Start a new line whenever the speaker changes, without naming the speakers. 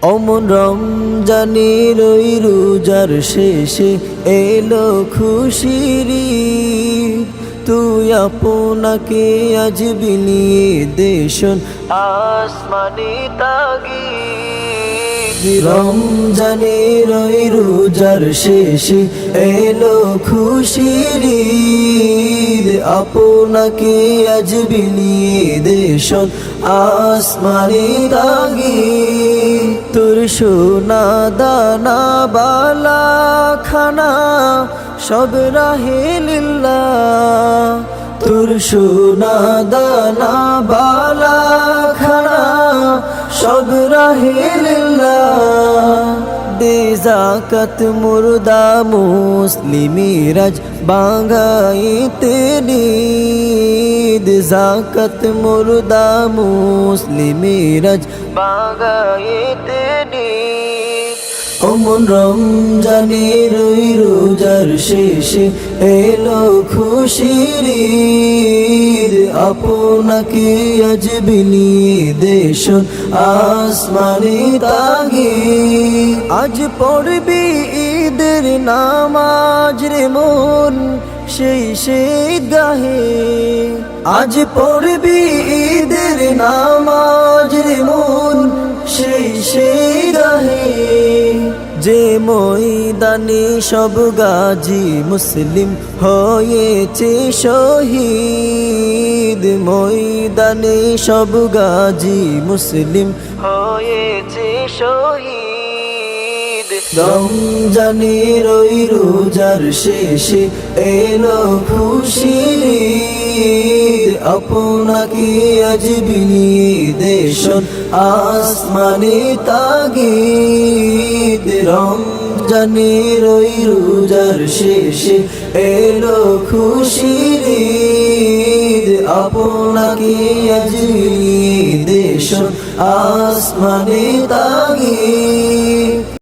অমন রমজানের ওই রোজার শেষে এলো খুশির ঈদ। তুই আপনাকে আজ বিলিয়ে দেশন আসমানি তাগিদ। রমজানের ওই রোজার শেষে এলো খুশির ঈদ। আপনাকে আজ বিলিয়ে দেশন আসমানি তাগিদ। তোর সোনা দানা বালা খানা সব রাহে লিল্লাহ। তোর সোনা দানা বালা খানা সব রাহে লিল্লাহ। দে যাকাত মুর্দা মুসলিমিরাজ বাঙ্গাইতে নিদ। যাকাত মুর্দা মুসলিমিরাজ বাঙ্গাইতে নিদ। অমন রমজানের ওই রোজার শেষে এলো খুশির ঈদ। আপনাকে আজ বিলিয়ে দেশন আসমানি তাগিদ। আজ পড়বি ঈদের নামাজ রে মন সেই গাহে। আজ পড়বি ঈদের নামাজ রে মন সেই গাহে। যে ময়দানে সব গাজী মুসলিম হয়েছে শহীদ। ময়দানে সব গাজী মুসলিম হয়েছে শহীদ। রমজানের ওই রোজার শেষে এলো খুশির ঈদ। আপনাকে আজ বিলিয়ে দেশন আসমানি তাগিদ। রমজানের ওই রোজার শেষে এলো খুশির ঈদ। আপনাকে আজ বিলিয়ে দেশন আসমানি তাগিদ।